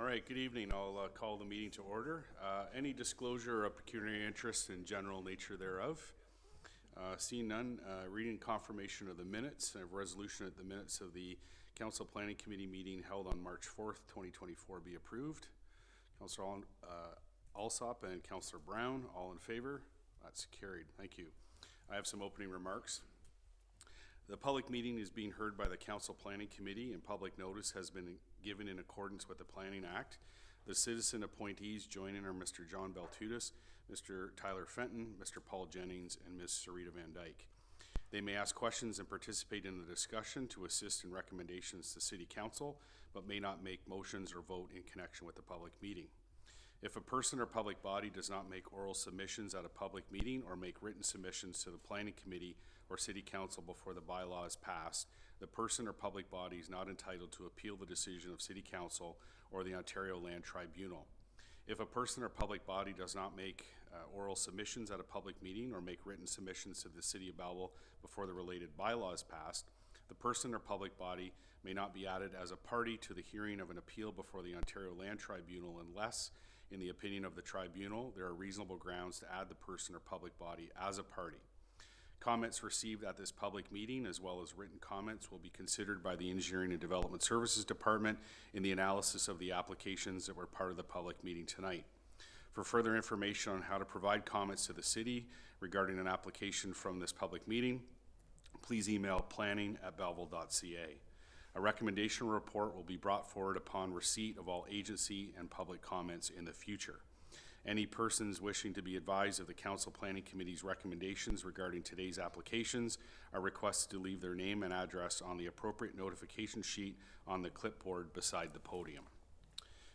All right, good evening. I'll call the meeting to order. Any disclosure of pecuniary interest and general nature thereof? Seeing none, reading confirmation of the minutes and resolution at the minutes of the Council Planning Committee meeting held on March 4th, 2024 be approved. Councillor Alsop and Councillor Brown, all in favor? That's carried. Thank you. I have some opening remarks. The public meeting is being heard by the Council Planning Committee, and public notice has been given in accordance with the Planning Act. The citizen appointees joining are Mr. John Beltudis, Mr. Tyler Fenton, Mr. Paul Jennings, and Ms. Sarita Van Dyke. They may ask questions and participate in the discussion to assist in recommendations to City Council, but may not make motions or vote in connection with the public meeting. If a person or public body does not make oral submissions at a public meeting or make written submissions to the Planning Committee or City Council before the bylaw is passed, the person or public body is not entitled to appeal the decision of City Council or the Ontario Land Tribunal. If a person or public body does not make oral submissions at a public meeting or make written submissions to the City of Belleville before the related bylaw is passed, the person or public body may not be added as a party to the hearing of an appeal before the Ontario Land Tribunal unless, in the opinion of the tribunal, there are reasonable grounds to add the person or public body as a party. Comments received at this public meeting, as well as written comments, will be considered by the Engineering and Development Services Department in the analysis of the applications that were part of the public meeting tonight. For further information on how to provide comments to the City regarding an application from this public meeting, please email planning@belleville.ca. A recommendation report will be brought forward upon receipt of all agency and public comments in the future. Any persons wishing to be advised of the Council Planning Committee's recommendations regarding today's applications are requested to leave their name and address on the appropriate notification sheet on the clipboard beside the podium.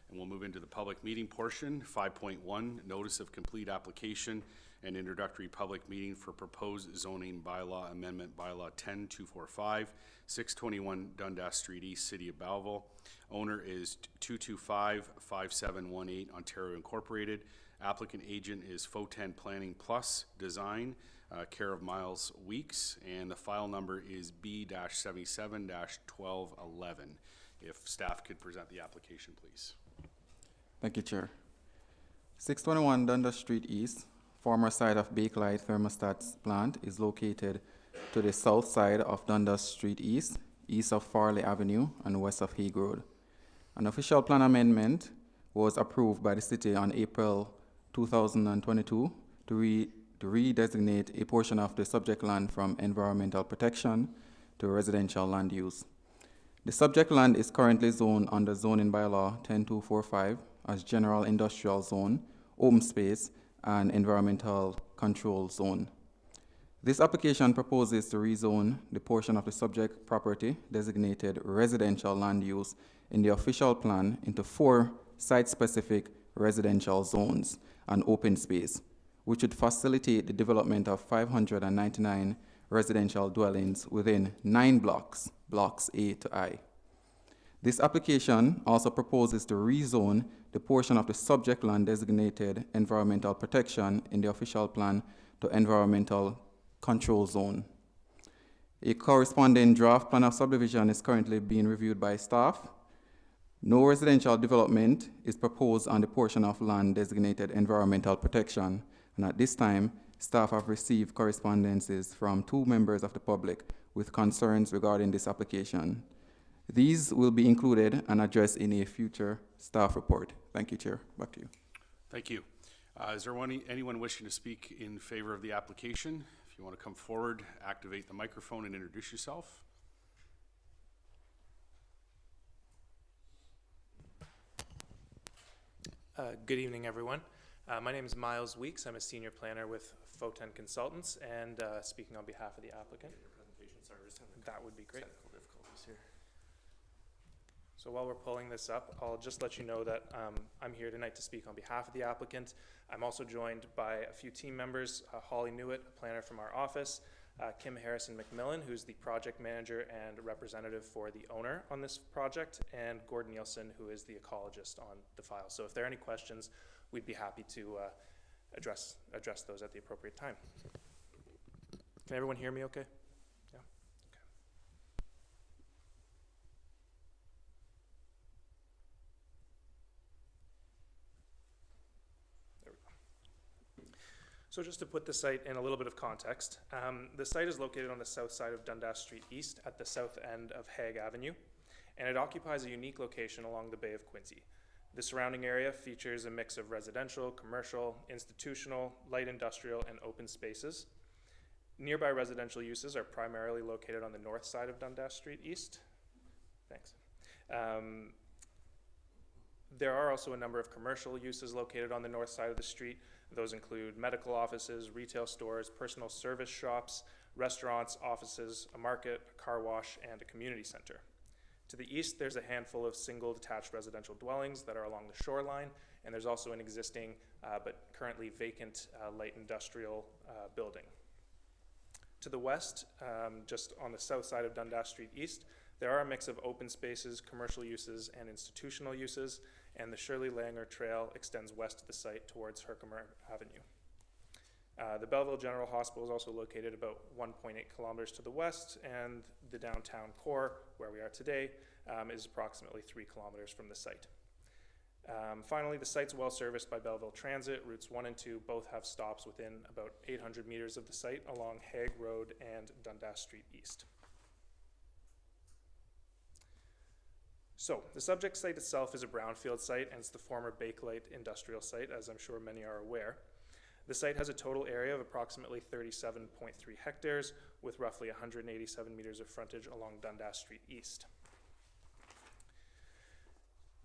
And we'll move into the public meeting portion. 5.1, Notice of Complete Application and Introductory Public Meeting for Proposed Zoning Bylaw Amendment Bylaw 10245, 621 Dundas Street East, City of Belleville. Owner is 225-5718 Ontario Incorporated. Applicant agent is Foten Planning Plus Design, care of Miles Weeks, and the file number is B-77-1211. If staff could present the application, please. Thank you, Chair. 621 Dundas Street East, former site of Bakelite Thermostats plant, is located to the south side of Dundas Street East, east of Farley Avenue and west of Hague Road. An official plan amendment was approved by the City on April 2022 to redesignate a portion of the subject land from environmental protection to residential land use. The subject land is currently zoned under zoning bylaw 10245 as general industrial zone, open space, and environmental control zone. This application proposes to rezone the portion of the subject property designated residential land use in the official plan into 4 site-specific residential zones and open space, which would facilitate the development of 599 residential dwellings within 9 blocks, blocks A to I. This application also proposes to rezone the portion of the subject land designated environmental protection in the official plan to environmental control zone. A corresponding draft plan of subdivision is currently being reviewed by staff. No residential development is proposed on the portion of land designated environmental protection, and at this time, staff have received correspondences from 2 members of the public with concerns regarding this application. These will be included and addressed in a future staff report. Thank you, Chair. Back to you. Thank you. Is there anyone wishing to speak in favor of the application? If you want to come forward, activate the microphone and introduce yourself. Good evening, everyone. My name is Miles Weeks. I'm a senior planner with Foten Consultants and speaking on behalf of the applicant. That would be great. So while we're pulling this up, I'll just let you know that I'm here tonight to speak on behalf of the applicant. I'm also joined by a few team members, Holly Newitt, a planner from our office, Kim Harrison McMillan, who's the project manager and representative for the owner on this project, and Gordon Nielsen, who is the ecologist on the file. So if there are any questions, we'd be happy to address those at the appropriate time. Can everyone hear me okay? Yeah? Okay. So just to put the site in a little bit of context, the site is located on the south side of Dundas Street East at the south end of Hague Avenue, and it occupies a unique location along the Bay of Quinte. The surrounding area features a mix of residential, commercial, institutional, light industrial, and open spaces. Nearby residential uses are primarily located on the north side of Dundas Street East. Thanks. There are also a number of commercial uses located on the north side of the street. Those include medical offices, retail stores, personal service shops, restaurants, offices, a market, a car wash, and a community center. To the east, there's a handful of single detached residential dwellings that are along the shoreline, and there's also an existing but currently vacant light industrial building. To the west, just on the south side of Dundas Street East, there are a mix of open spaces, commercial uses, and institutional uses, and the Shirley Langer Trail extends west of the site towards Herkimer Avenue. The Belleville General Hospital is also located about 1.8 kilometers to the west, and the downtown core, where we are today, is approximately 3 kilometers from the site. Finally, the site's well serviced by Belleville Transit. Routes 1 and 2 both have stops within about 800 meters of the site along Hague Road and Dundas Street East. So, the subject site itself is a brownfield site, and it's the former Bakelite industrial site, as I'm sure many are aware. The site has a total area of approximately 37.3 hectares, with roughly 187 meters of frontage along Dundas Street East.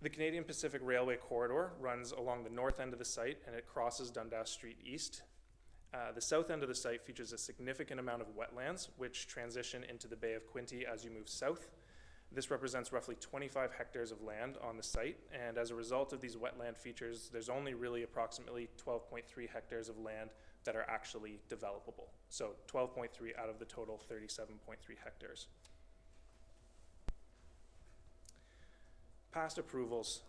The Canadian Pacific Railway corridor runs along the north end of the site, and it crosses Dundas Street East. The south end of the site features a significant amount of wetlands, which transition into the Bay of Quinte as you move south. This represents roughly 25 hectares of land on the site, and as a result of these wetland features, there's only really approximately 12.3 hectares of land that are actually developable. So 12.3 out of the total 37.3 hectares. Past approvals.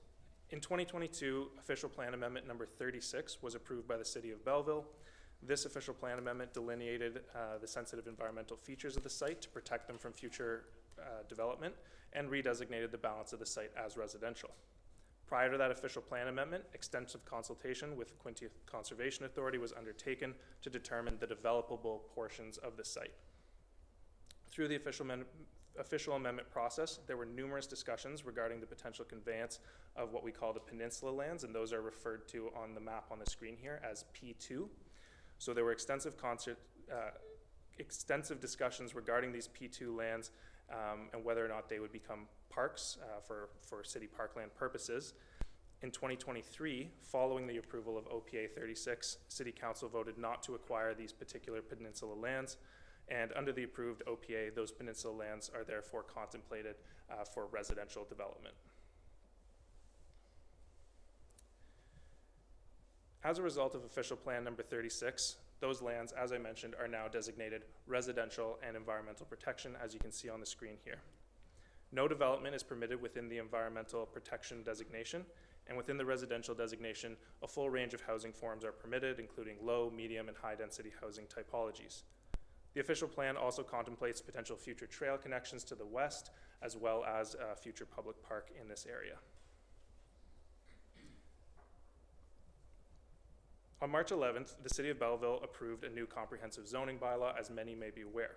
In 2022, official plan amendment number 36 was approved by the City of Belleville. This official plan amendment delineated the sensitive environmental features of the site to protect them from future development, and redesignated the balance of the site as residential. Prior to that official plan amendment, extensive consultation with Quinte Conservation Authority was undertaken to determine the developable portions of the site. Through the official amendment process, there were numerous discussions regarding the potential conveyance of what we call the peninsula lands, and those are referred to on the map on the screen here as P2. So there were extensive discussions regarding these P2 lands and whether or not they would become parks for city parkland purposes. In 2023, following the approval of OPA 36, City Council voted not to acquire these particular peninsula lands, and under the approved OPA, those peninsula lands are therefore contemplated for residential development. As a result of official plan number 36, those lands, as I mentioned, are now designated residential and environmental protection, as you can see on the screen here. No development is permitted within the environmental protection designation, and within the residential designation, a full range of housing forms are permitted, including low, medium, and high-density housing typologies. The official plan also contemplates potential future trail connections to the west, as well as a future public park in this area. On March 11th, the City of Belleville approved a new comprehensive zoning bylaw, as many may be aware.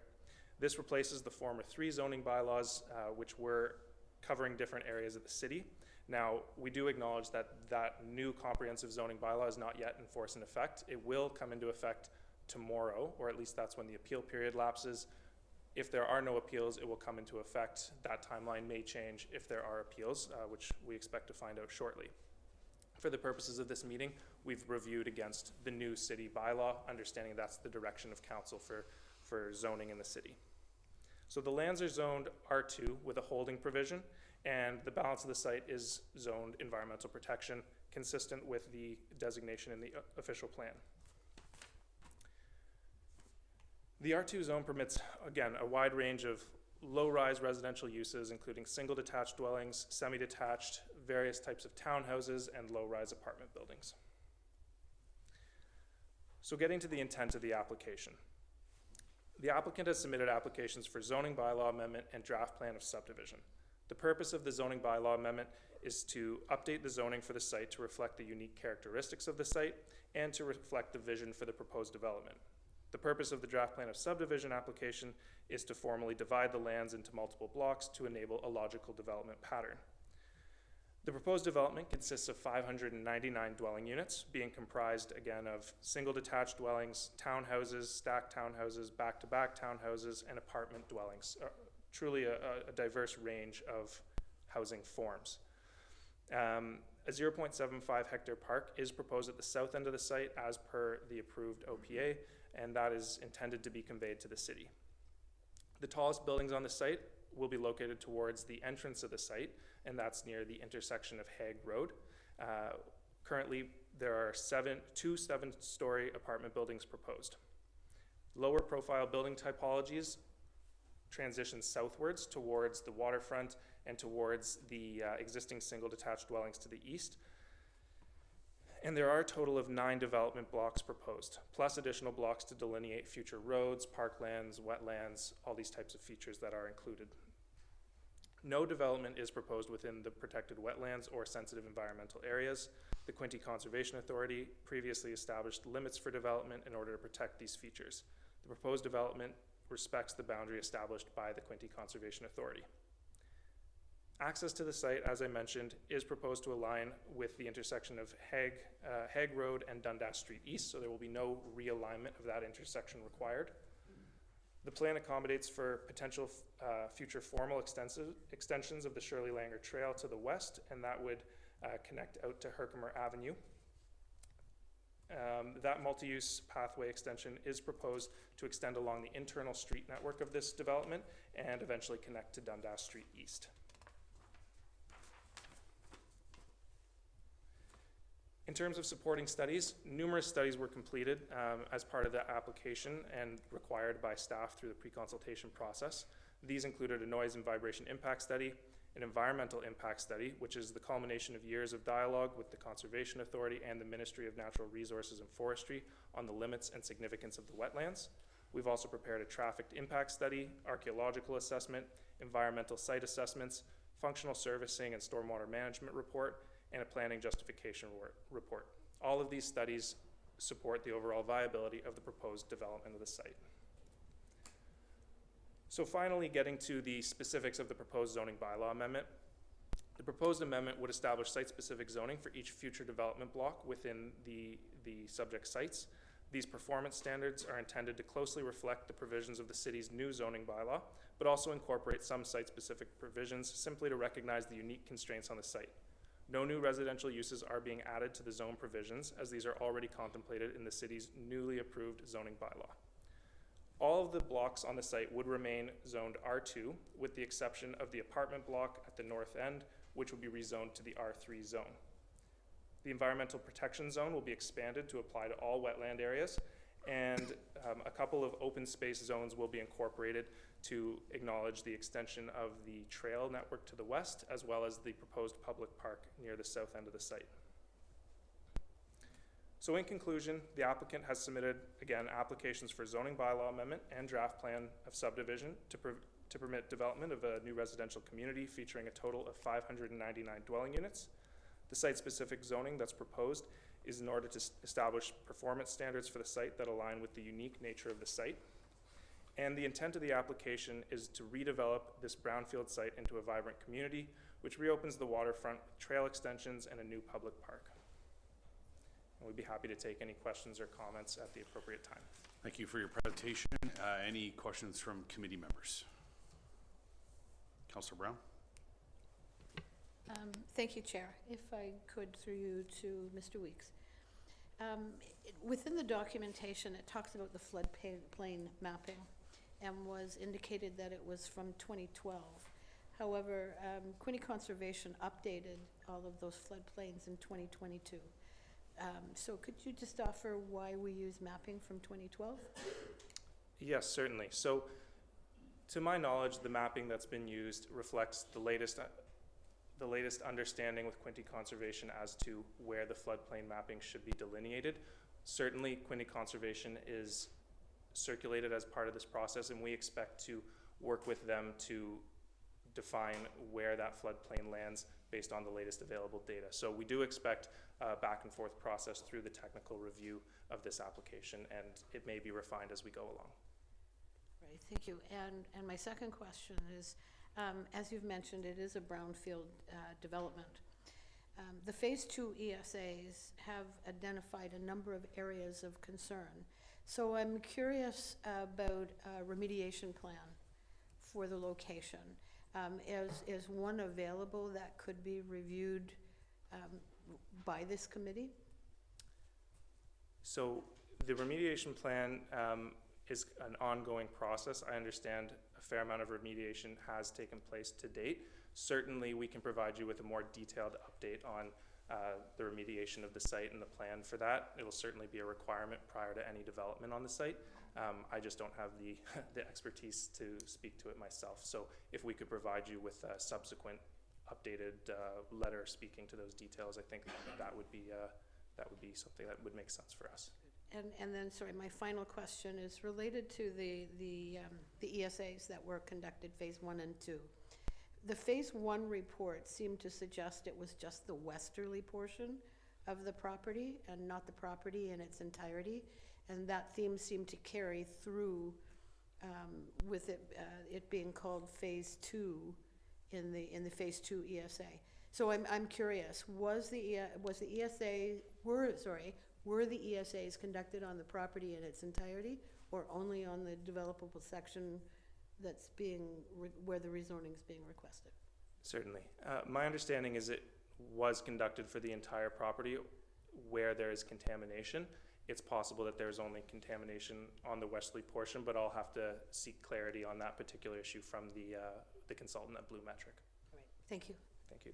This replaces the former 3 zoning bylaws, which were covering different areas of the city. Now, we do acknowledge that that new comprehensive zoning bylaw is not yet in force and effect. It will come into effect tomorrow, or at least that's when the appeal period lapses. If there are no appeals, it will come into effect. That timeline may change if there are appeals, which we expect to find out shortly. For the purposes of this meeting, we've reviewed against the new city bylaw, understanding that's the direction of council for zoning in the city. So the lands are zoned R2 with a holding provision, and the balance of the site is zoned environmental protection, consistent with the designation in the official plan. The R2 zone permits, again, a wide range of low-rise residential uses, including single detached dwellings, semi-detached, various types of townhouses, and low-rise apartment buildings. So getting to the intent of the application. The applicant has submitted applications for zoning bylaw amendment and draft plan of subdivision. The purpose of the zoning bylaw amendment is to update the zoning for the site to reflect the unique characteristics of the site and to reflect the vision for the proposed development. The purpose of the draft plan of subdivision application is to formally divide the lands into multiple blocks to enable a logical development pattern. The proposed development consists of 599 dwelling units, being comprised again of single detached dwellings, townhouses, stacked townhouses, back-to-back townhouses, and apartment dwellings. Truly a diverse range of housing forms. A 0.75 hectare park is proposed at the south end of the site as per the approved OPA, and that is intended to be conveyed to the city. The tallest buildings on the site will be located towards the entrance of the site, and that's near the intersection of Hague Road. Currently, there are two 7-story apartment buildings proposed. Lower profile building typologies transition southwards towards the waterfront and towards the existing single detached dwellings to the east. And there are a total of 9 development blocks proposed, plus additional blocks to delineate future roads, parklands, wetlands, all these types of features that are included. No development is proposed within the protected wetlands or sensitive environmental areas. The Quinte Conservation Authority previously established limits for development in order to protect these features. The proposed development respects the boundary established by the Quinte Conservation Authority. Access to the site, as I mentioned, is proposed to align with the intersection of Hague Road and Dundas Street East, so there will be no realignment of that intersection required. The plan accommodates for potential future formal extensions of the Shirley Langer Trail to the west, and that would connect out to Herkimer Avenue. That multi-use pathway extension is proposed to extend along the internal street network of this development and eventually connect to Dundas Street East. In terms of supporting studies, numerous studies were completed as part of the application and required by staff through the pre-consultation process. These included a noise and vibration impact study, an environmental impact study, which is the culmination of years of dialogue with the Conservation Authority and the Ministry of Natural Resources and Forestry on the limits and significance of the wetlands. We've also prepared a traffic impact study, archaeological assessment, environmental site assessments, functional servicing and stormwater management report, and a planning justification report. All of these studies support the overall viability of the proposed development of the site. So finally, getting to the specifics of the proposed zoning bylaw amendment. The proposed amendment would establish site-specific zoning for each future development block within the subject sites. These performance standards are intended to closely reflect the provisions of the city's new zoning bylaw, but also incorporate some site-specific provisions simply to recognize the unique constraints on the site. No new residential uses are being added to the zone provisions, as these are already contemplated in the city's newly approved zoning bylaw. All of the blocks on the site would remain zoned R2, with the exception of the apartment block at the north end, which will be rezoned to the R3 zone. The environmental protection zone will be expanded to apply to all wetland areas, and a couple of open space zones will be incorporated to acknowledge the extension of the trail network to the west, as well as the proposed public park near the south end of the site. So in conclusion, the applicant has submitted, again, applications for zoning bylaw amendment and draft plan of subdivision to permit development of a new residential community featuring a total of 599 dwelling units. The site-specific zoning that's proposed is in order to establish performance standards for the site that align with the unique nature of the site. And the intent of the application is to redevelop this brownfield site into a vibrant community, which reopens the waterfront, trail extensions, and a new public park. And we'd be happy to take any questions or comments at the appropriate time. Thank you for your presentation. Any questions from committee members? Councillor Brown? Thank you, Chair. If I could, through you to Mr. Weeks. Within the documentation, it talks about the floodplain mapping and was indicated that it was from 2012. However, Quinte Conservation updated all of those floodplains in 2022. So could you just offer why we use mapping from 2012? Yes, certainly. So to my knowledge, the mapping that's been used reflects the latest understanding with Quinte Conservation as to where the floodplain mapping should be delineated. Certainly, Quinte Conservation is circulated as part of this process, and we expect to work with them to define where that floodplain lands based on the latest available data. So we do expect a back and forth process through the technical review of this application, and it may be refined as we go along. Right, thank you. And my second question is, as you've mentioned, it is a brownfield development. The Phase 2 ESAs have identified a number of areas of concern. So I'm curious about a remediation plan for the location. Is one available that could be reviewed by this committee? So the remediation plan is an ongoing process. I understand a fair amount of remediation has taken place to date. Certainly, we can provide you with a more detailed update on the remediation of the site and the plan for that. It will certainly be a requirement prior to any development on the site. I just don't have the, the expertise to speak to it myself. So if we could provide you with a subsequent updated letter speaking to those details, I think that would be something that would make sense for us. And then, sorry, my final question is related to the ESAs that were conducted, Phase 1 and 2. The Phase 1 report seemed to suggest it was just the westerly portion of the property and not the property in its entirety. And that theme seemed to carry through with it being called Phase 2 in the Phase 2 ESA. So I'm curious, were the ESAs conducted on the property in its entirety, or only on the developable section that's where the rezoning is being requested? Certainly. My understanding is it was conducted for the entire property where there is contamination. It's possible that there's only contamination on the westerly portion, but I'll have to seek clarity on that particular issue from the consultant at Blue Metric. All right, thank you. Thank you.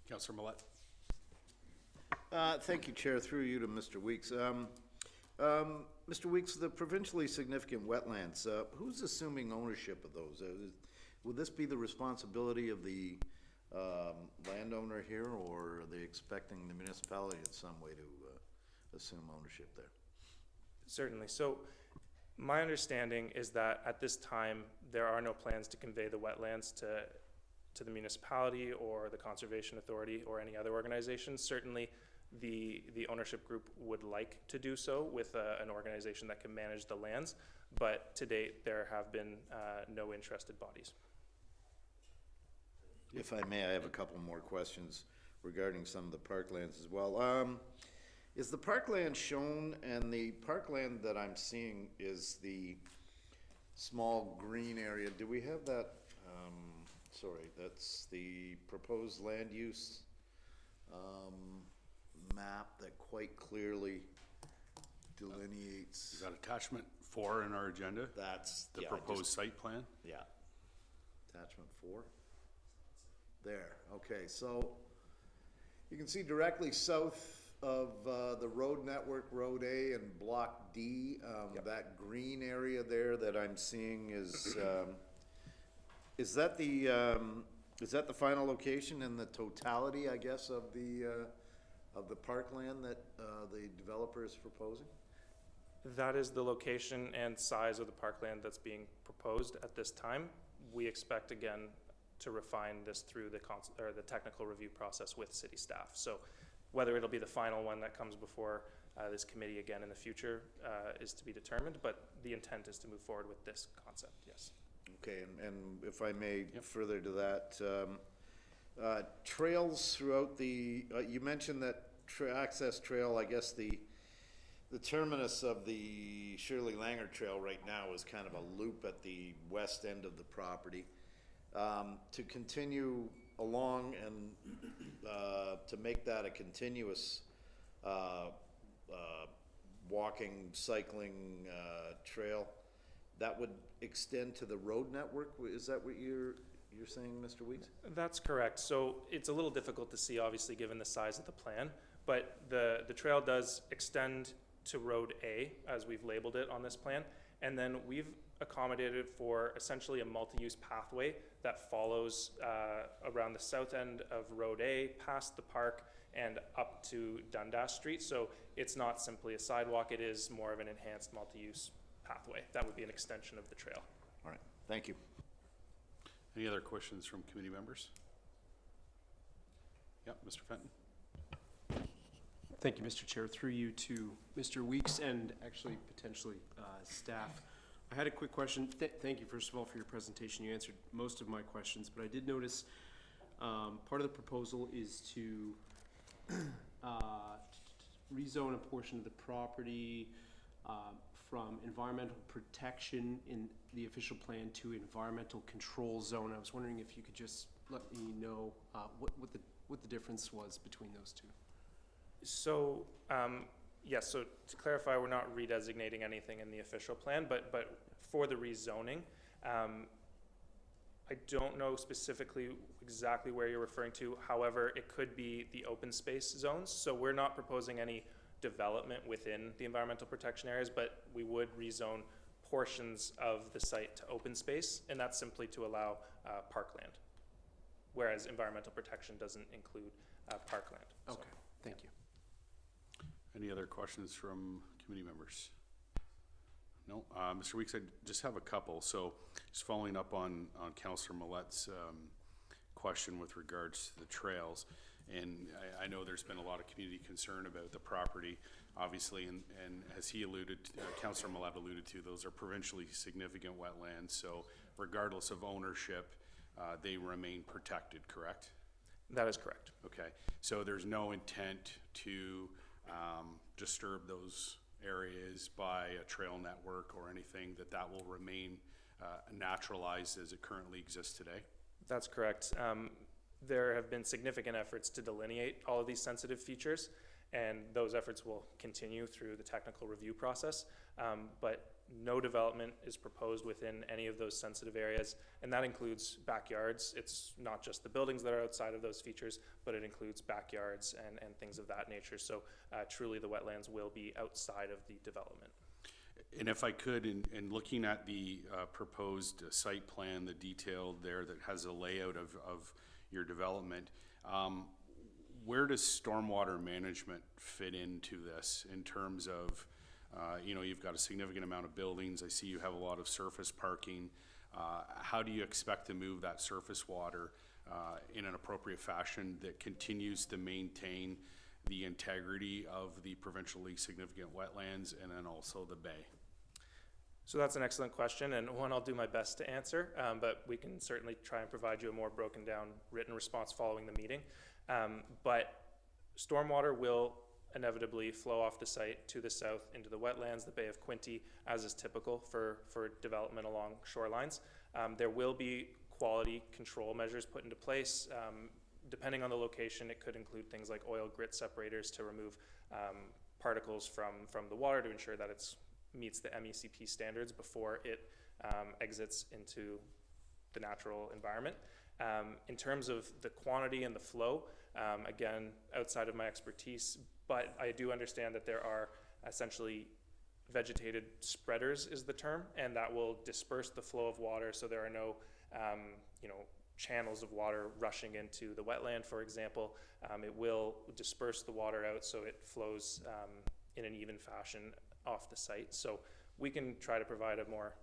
Councillor Millette. Thank you, Chair. Through you to Mr. Weeks. Mr. Weeks, the provincially significant wetlands, who's assuming ownership of those? Would this be the responsibility of the landowner here, or are they expecting the municipality in some way to assume ownership there? Certainly. So my understanding is that at this time, there are no plans to convey the wetlands to the municipality or the Conservation Authority or any other organization. Certainly, the ownership group would like to do so with an organization that can manage the lands, but to date, there have been no interested bodies. If I may, I have a couple more questions regarding some of the parklands as well. Is the parkland shown, and the parkland that I'm seeing is the small green area? Do we have that? Sorry, that's the proposed land use map that quite clearly delineates. Is that attachment 4 in our agenda? That's The yeah, proposed just- site plan? Yeah. Attachment 4. There, okay, so you can see directly south of the road network, Road A and Block D, that green area there that I'm seeing is that the final location and the totality, I guess, of the parkland that the developer is proposing? That is the location and size of the parkland that's being proposed at this time. We expect, again, to refine this through the technical review process with city staff. So whether it'll be the final one that comes before this committee again in the future is to be determined, but the intent is to move forward with this concept, yes. Okay, and if I may, further to that, trails throughout the, you mentioned that access trail, I guess the terminus of the Shirley Langer Trail right now is kind of a loop at the west end of the property. To continue along and to make that a continuous walking, cycling trail, that would extend to the road network? Is that what you're saying, Mr. Weeks? That's correct. So it's a little difficult to see, obviously, given the size of the plan, but the trail does extend to Road A, as we've labeled it on this plan, and then we've accommodated for essentially a multi-use pathway that follows around the south end of Road A, past the park, and up to Dundas Street. So it's not simply a sidewalk, it is more of an enhanced multi-use pathway. That would be an extension of the trail. All right, thank you. Any other questions from committee members? Yep, Mr. Fenton? Thank you, Mr. Chair. Through you to Mr. Weeks and actually potentially staff. I had a quick question. Thank you, first of all, for your presentation. You answered most of my questions, but I did notice part of the proposal is to rezone a portion of the property from environmental protection in the official plan to environmental control zone. I was wondering if you could just let me know what the difference was between those two. So, yes, so to clarify, we're not redesignating anything in the official plan, but for the rezoning, I don't know specifically exactly where you're referring to. However, it could be the open space zones. So we're not proposing any development within the environmental protection areas, but we would rezone portions of the site to open space, and that's simply to allow parkland, whereas environmental protection doesn't include parkland. So, Okay, thank you. Any other questions from committee members? No, Mr. Weeks, I just have a couple. So just following up on Councillor Millet's question with regards to the trails. And I know there's been a lot of community concern about the property, obviously, and as he alluded, Councillor Millet alluded to, those are provincially significant wetlands. So regardless of ownership, they remain protected, correct? that is correct. Okay, so there's no intent to disturb those areas by a trail network or anything, that will remain naturalized as it currently exists today? That's correct. There have been significant efforts to delineate all of these sensitive features, and those efforts will continue through the technical review process. But no development is proposed within any of those sensitive areas, and that includes backyards. It's not just the buildings that are outside of those features, but it includes backyards and things of that nature. So truly the wetlands will be outside of the development. And if I could, in looking at the proposed site plan, the detail there that has a layout of your development, where does stormwater management fit into this in terms of, you've got a significant amount of buildings. I see you have a lot of surface parking. How do you expect to move that surface water in an appropriate fashion that continues to maintain the integrity of the provincially significant wetlands and then also the bay? So that's an excellent question, and one I'll do my best to answer, but we can certainly try and provide you a more broken down written response following the meeting. But stormwater will inevitably flow off the site to the south into the wetlands, the Bay of Quinte, as is typical for development along shorelines. There will be quality control measures put into place. Depending on the location, it could include things like oil grit separators to remove particles from the water to ensure that it's meets the MECP standards before it exits into the natural environment. In terms of the quantity and the flow, again, outside of my expertise, but I do understand that there are essentially vegetated spreaders is the term, and that will disperse the flow of water so there are no channels of water rushing into the wetland, for example. It will disperse the water out so it flows in an even fashion off the site. So we can try to provide a more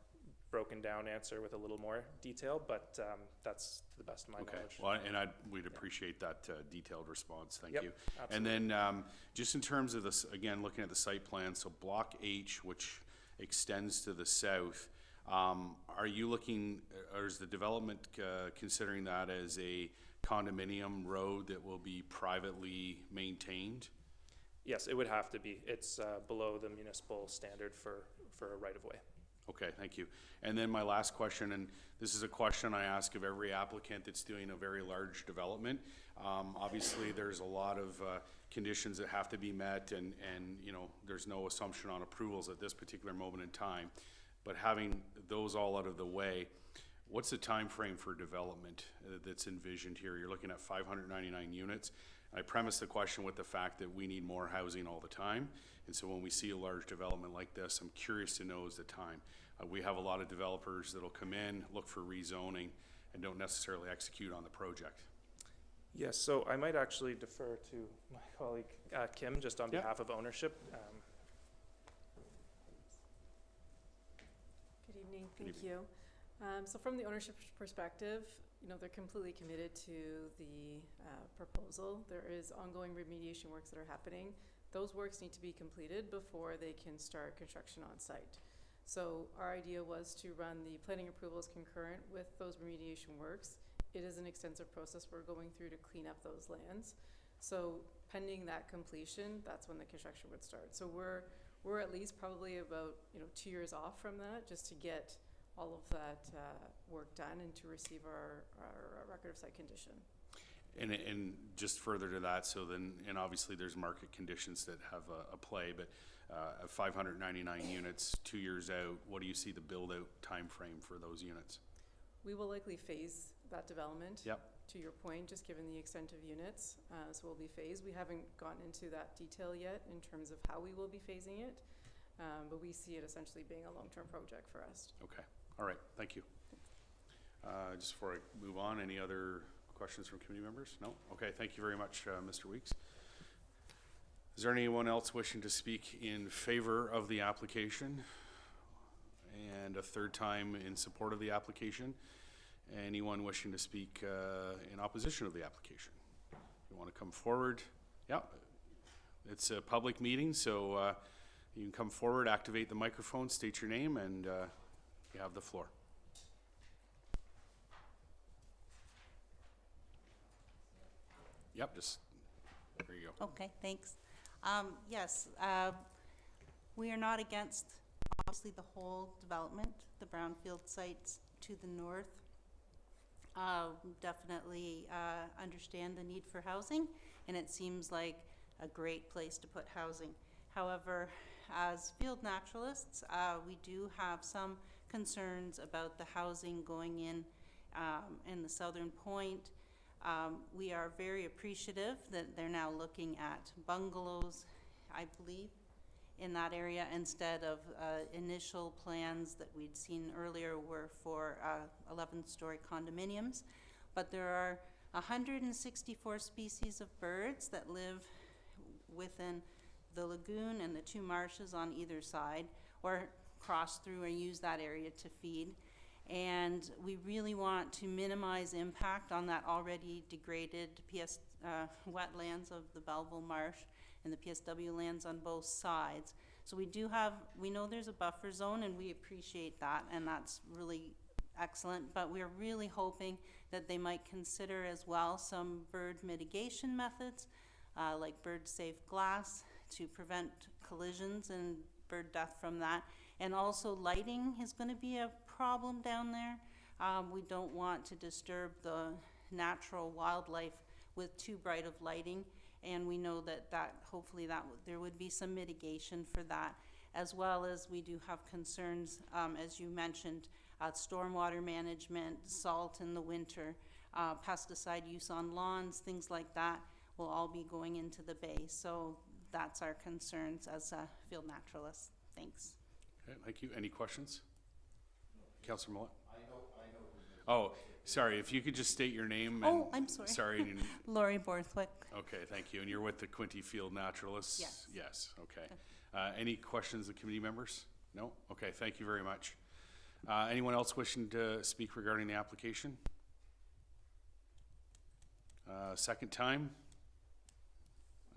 broken down answer with a little more detail, but that's to the best of my knowledge. Well, and we'd appreciate that detailed response. Thank you. Absolutely. And then just in terms of this, again, looking at the site plan, so Block H, which extends to the south, are you looking, or is the development considering that as a condominium road that will be privately maintained? Yes, it would have to be. It's below the municipal standard for a right-of-way. Okay, thank you. And then my last question, and this is a question I ask of every applicant that's doing a very large development. Obviously, there's a lot of conditions that have to be met, and there's no assumption on approvals at this particular moment in time. But having those all out of the way, what's the time frame for development that's envisioned here? You're looking at 599 units. I premise the question with the fact that we need more housing all the time. And so when we see a large development like this, I'm curious to know is the time. We have a lot of developers that'll come in, look for rezoning, and don't necessarily execute on the project. Yes, so I might actually defer to my colleague Kim, just on behalf of ownership. Good evening, thank you. So from the ownership perspective, they're completely committed to the proposal. There is ongoing remediation works that are happening. Those works need to be completed before they can start construction on site. So our idea was to run the planning approvals concurrent with those remediation works. It is an extensive process we're going through to clean up those lands. So pending that completion, that's when the construction would start. So we're at least probably about 2 years off from that, just to get all of that work done and to receive our record of site condition. And just further to that, so then, and obviously there's market conditions that have a play, but 599 units, 2 years out, what do you see the build-out timeframe for those units? We will likely phase that development. Yep. To your point, just given the extent of units, so we'll be phased. We haven't gotten into that detail yet in terms of how we will be phasing it, but we see it essentially being a long-term project for us. Okay, all right, thank you. Just before I move on, any other questions from committee members? No? Okay, thank you very much, Mr. Weeks. Is there anyone else wishing to speak in favor of the application? And a third time in support of the application? Anyone wishing to speak in opposition of the application? You want to come forward? Yeah, it's a public meeting, so you can come forward, activate the microphone, state your name, and you have the floor. Yep, just, there you go. Okay, thanks. Yes, we are not against, obviously, the whole development, the brownfield sites to the north. Definitely understand the need for housing, and it seems like a great place to put housing. However, as field naturalists, we do have some concerns about the housing going in the southern point. We are very appreciative that they're now looking at bungalows, I believe, in that area instead of initial plans that we'd seen earlier were for 11-story condominiums. But there are 164 species of birds that live within the lagoon and the two marshes on either side, or cross through and use that area to feed. And we really want to minimize impact on that already degraded wetlands of the Belleville Marsh and the PSW lands on both sides. So we know there's a buffer zone, and we appreciate that, and that's really excellent, but we're really hoping that they might consider as well some bird mitigation methods, like bird-safe glass to prevent collisions and bird death from that. And also lighting is going to be a problem down there. We don't want to disturb the natural wildlife with too bright of lighting, and we know that hopefully there would be some mitigation for that, as well as we do have concerns, as you mentioned, stormwater management, salt in the winter, pesticide use on lawns, things like that will all be going into the bay. So that's our concerns as a field naturalist. Thanks. Okay, thank you. Any questions? Councillor Millett? I know. Oh, sorry, if you could just state your name. Oh, I'm sorry. Sorry. Laurie Borthwick. Okay, thank you. And you're with the Quinte Field Naturalists? Yes. Yes, okay. Any questions of committee members? No? Okay, thank you very much. Anyone else wishing to speak regarding the application? Second time?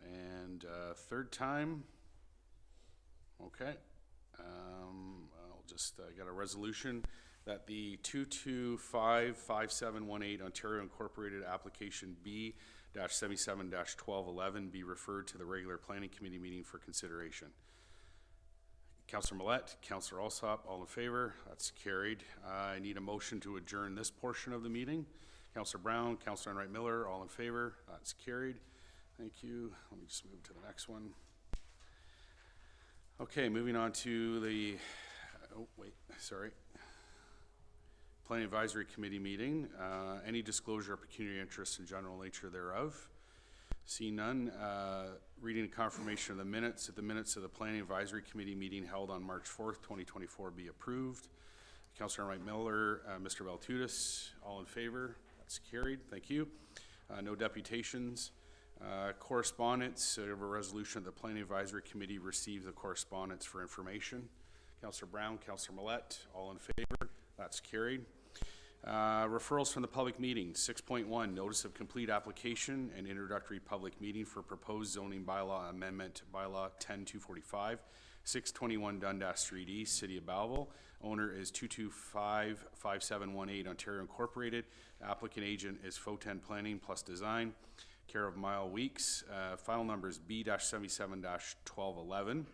And third time? Okay. I'll just get a resolution that the 2255718 Ontario Incorporated Application B-77-1211 be referred to the regular planning committee meeting for consideration. Councillor Millett, Councillor Alsop, all in favor? That's carried. I need a motion to adjourn this portion of the meeting. Councillor Brown, Councillor Enright Miller, all in favor? That's carried. Thank you. Let me just move to the next one. Okay, moving on to the, Planning Advisory Committee meeting. Any disclosure of pecuniary interest and general nature thereof? See none. Reading a confirmation of the minutes. That the minutes of the Planning Advisory Committee meeting held on March 4th, 2024 be approved. Councillor Enright Miller, Mr. Valtudis, all in favor? That's carried. Thank you. No deputations. Correspondence, a resolution of the Planning Advisory Committee receives the correspondence for information. Councillor Brown, Councillor Millett, all in favor? That's carried. Referrals from the public meeting. 6.1, notice of complete application and introductory public meeting for proposed zoning bylaw amendment, bylaw 10245, 621 Dundas Street East, City of Belleville. Owner is 2255718 Ontario Incorporated. Applicant agent is Foten Planning Plus Design, care of Mile Weeks. File number is B-77-1211.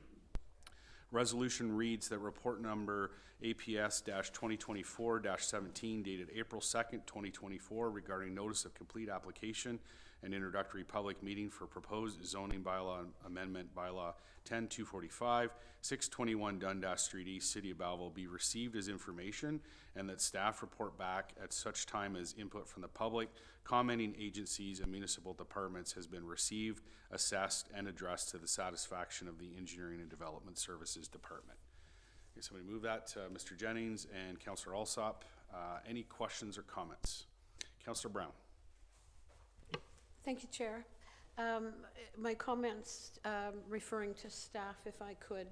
Resolution reads that report number APS-2024-17 dated April 2nd, 2024 regarding notice of complete application and introductory public meeting for proposed zoning bylaw amendment bylaw 10245, 621 Dundas Street East, City of Belleville be received as information, and that staff report back at such time as input from the public, commenting agencies and municipal departments has been received, assessed, and addressed to the satisfaction of the Engineering and Development Services Department. Okay, somebody move that, Mr. Jennings and Councillor Alsop. Any questions or comments? Councillor Brown. Thank you, Chair. My comments referring to staff, if I could,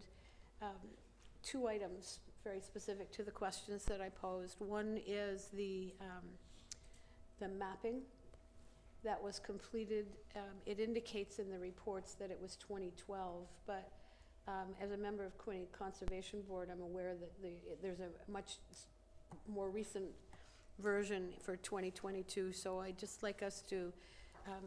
two items very specific to the questions that I posed. One is the mapping that was completed. It indicates in the reports that it was 2012, but as a member of Quinte Conservation Board, I'm aware that there's a much more recent version for 2022, so I'd just like us to,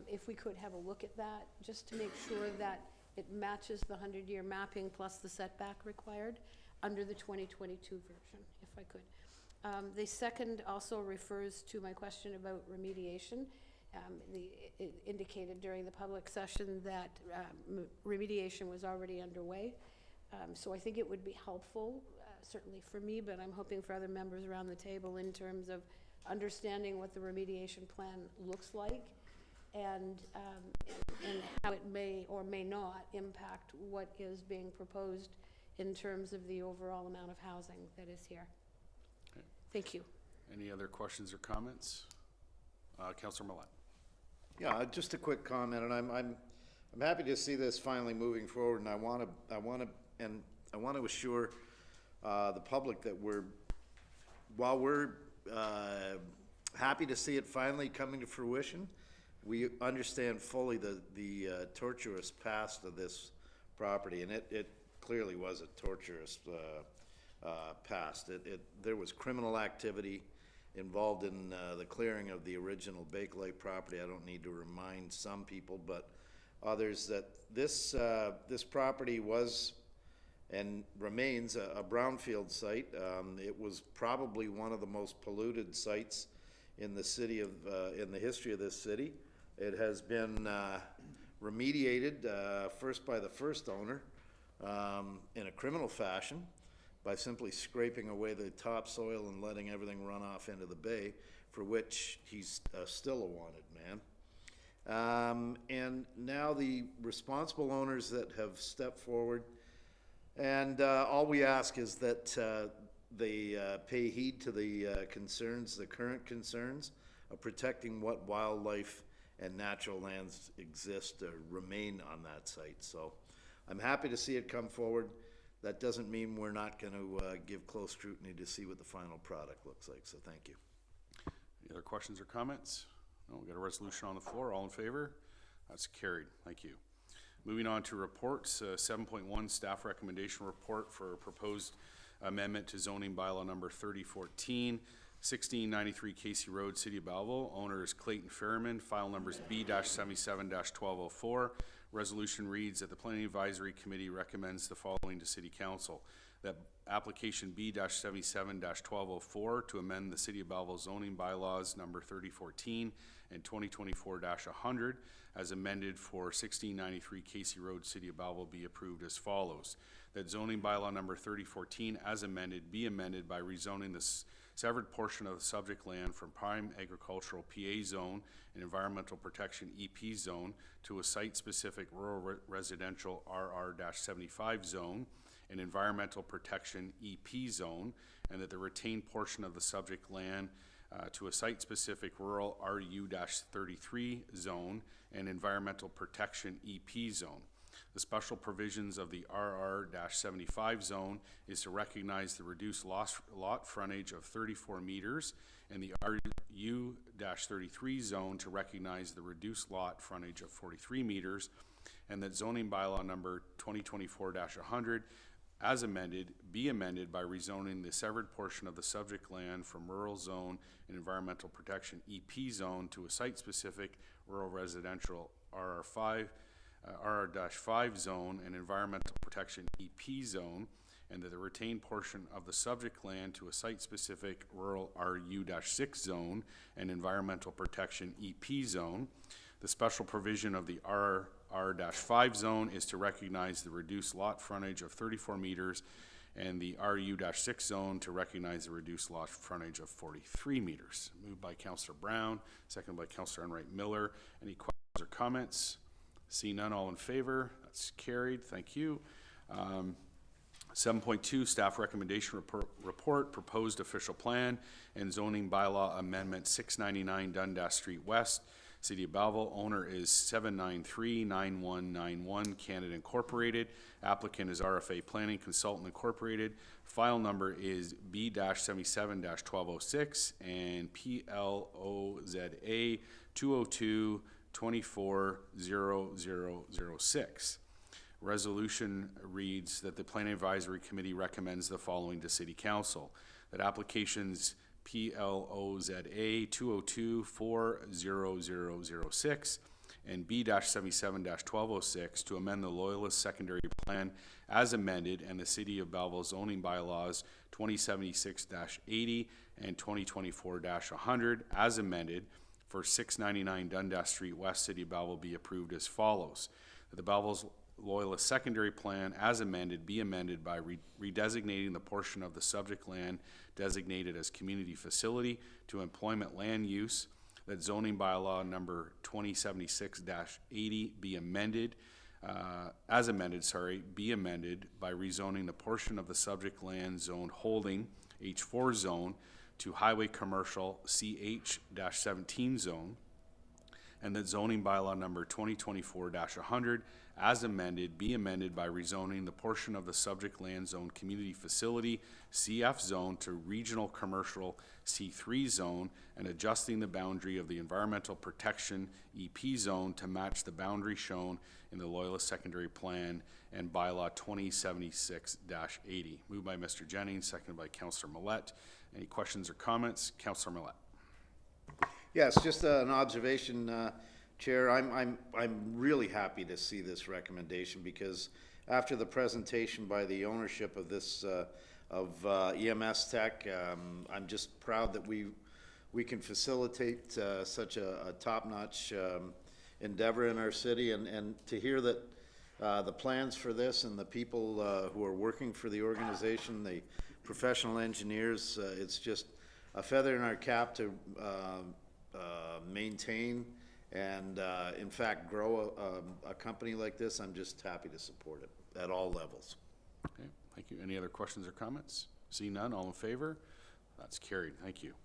if we could have a look at that, just to make sure that it matches the 100-year mapping plus the setback required under the 2022 version, if I could. The second also refers to my question about remediation. It indicated during the public session that remediation was already underway. So I think it would be helpful, certainly for me, but I'm hoping for other members around the table in terms of understanding what the remediation plan looks like and how it may or may not impact what is being proposed in terms of the overall amount of housing that is here. Okay. Thank you. Any other questions or comments? Councillor Millet. Yeah, just a quick comment, and I'm happy to see this finally moving forward, and I want to assure the public that while we're happy to see it finally coming to fruition, we understand fully the tortuous past of this property, and it clearly was a torturous past. There was criminal activity involved in the clearing of the original Bakelite property. I don't need to remind some people, but others, that this property was and remains a brownfield site. It was probably one of the most polluted sites in the city of in the history of this city. It has been remediated first by the first owner in a criminal fashion by simply scraping away the topsoil and letting everything run off into the bay, for which he's still a wanted man. And now the responsible owners that have stepped forward, and all we ask is that they pay heed to the concerns, the current concerns of protecting what wildlife and natural lands exist or remain on that site. So I'm happy to see it come forward. That doesn't mean we're not going to give close scrutiny to see what the final product looks like. So thank you. Any other questions or comments? No, we got a resolution on the floor. All in favor? That's carried. Thank you. Moving on to reports, 7.1 staff recommendation report for proposed amendment to zoning bylaw number 3014, 1693 Casey Road, City of Belleville. Owner is Clayton Ferriman. File numbers B-77-1204. Resolution reads that the Planning Advisory Committee recommends the following to City Council: that application B-77-1204 to amend the City of Belleville zoning bylaws number 3014 and 2024-100 as amended for 1693 Casey Road, City of Belleville be approved as follows. That zoning bylaw number 3014 as amended be amended by rezoning the severed portion of the subject land from prime agricultural PA zone and environmental protection EP zone to a site-specific rural residential RR-75 zone and environmental protection EP zone, and that the retained portion of the subject land to a site-specific rural RU-33 zone and environmental protection EP zone. The special provisions of the RR-75 zone is to recognize the reduced lot frontage of 34 meters, and the RU-33 zone to recognize the reduced lot frontage of 43 meters, and that zoning bylaw number 2024-100 as amended, be amended by rezoning the severed portion of the subject land from rural zone and environmental protection EP zone to a site-specific rural residential RR-5 zone and environmental protection EP zone, and that the retained portion of the subject land to a site-specific rural RU-6 zone and environmental protection EP zone. The special provision of the RR-5 zone is to recognize the reduced lot frontage of 34 meters, and the RU-6 zone to recognize the reduced lot frontage of 43 meters. Moved by Councillor Brown, seconded by Councillor Enright Miller. Any questions or comments? See none, all in favor? That's carried. Thank you. 7.2, staff recommendation report, proposed official plan and zoning bylaw amendment 699 Dundas Street West, City of Belleville. Owner is 793-9191 Canada Incorporated. Applicant is RFA Planning Consultant Incorporated. File number is B-77-1206 and PLOZA 202-240006. Resolution reads that the Planning Advisory Committee recommends the following to City Council: that applications PLOZA 202-40006 and B-77-1206 to amend the Loyalist Secondary Plan as amended and the City of Belleville zoning bylaws 2076-80 and 2024-100 as amended for 699 Dundas Street West, City of Belleville be approved as follows. That the Belleville's Loyalist Secondary Plan as amended be amended by redesignating the portion of the subject land designated as community facility to employment land use. That zoning bylaw number 2076-80 be amended, be amended by rezoning the portion of the subject land zone holding H4 zone to highway commercial CH-17 zone, and that zoning bylaw number 2024-100 as amended be amended by rezoning the portion of the subject land zone community facility CF zone to regional commercial C3 zone and adjusting the boundary of the environmental protection EP zone to match the boundary shown in the Loyalist Secondary Plan and bylaw 2076-80. Moved by Mr. Jennings, seconded by Councillor Millette. Any questions or comments? Councillor Millette. Yes, just an observation, Chair. I'm really happy to see this recommendation because after the presentation by the ownership of this of EMS Tech, I'm just proud that we can facilitate such a top-notch endeavor in our city, and to hear that the plans for this and the people who are working for the organization, the professional engineers, it's just a feather in our cap to maintain and in fact grow a company like this. I'm just happy to support it at all levels. Okay, thank you. Any other questions or comments? See none, all in favor? That's carried. Thank you.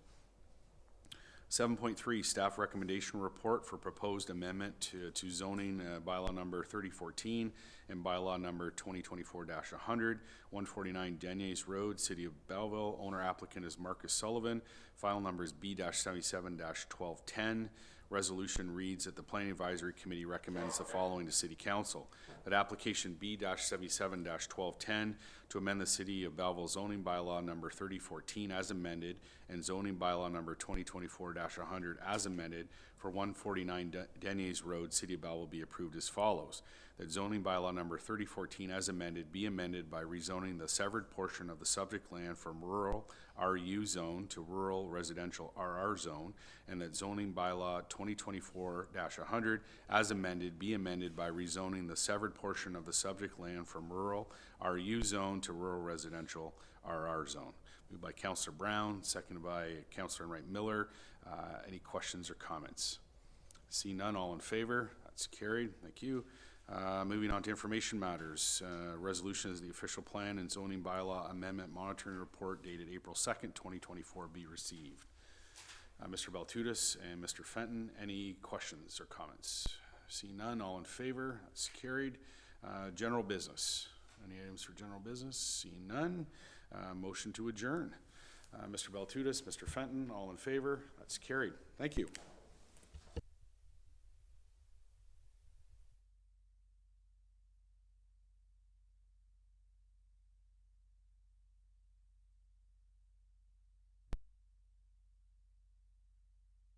7.3, staff recommendation report for proposed amendment to zoning bylaw number 3014 and bylaw number 2024-100, 149 Deniers Road, City of Belleville. Owner applicant is Marcus Sullivan. File number is B-77-1210. Resolution reads that the Planning Advisory Committee recommends the following to City Council: that application B-77-1210 to amend the City of Belleville zoning bylaw number 3014 as amended and zoning bylaw number 2024-100 as amended for 149 Deniers Road, City of Belleville be approved as follows. That zoning bylaw number 3014 as amended be amended by rezoning the severed portion of the subject land from rural RU zone to rural residential RR zone, and that zoning bylaw 2024-100 as amended be amended by rezoning the severed portion of the subject land from rural RU zone to rural residential RR zone. Moved by Councillor Brown, seconded by Councillor Enright Miller. Any questions or comments? See none, all in favor? That's carried. Thank you. Moving on to information matters. Resolution is the official plan and zoning bylaw amendment monitoring report dated April 2nd, 2024 be received. Mr. Baltutis and Mr. Fenton, any questions or comments? See none, all in favor? That's carried. General business. Any items for general business? Seeing none. Motion to adjourn. Mr. Baltutis, Mr. Fenton, all in favor? That's carried. Thank you.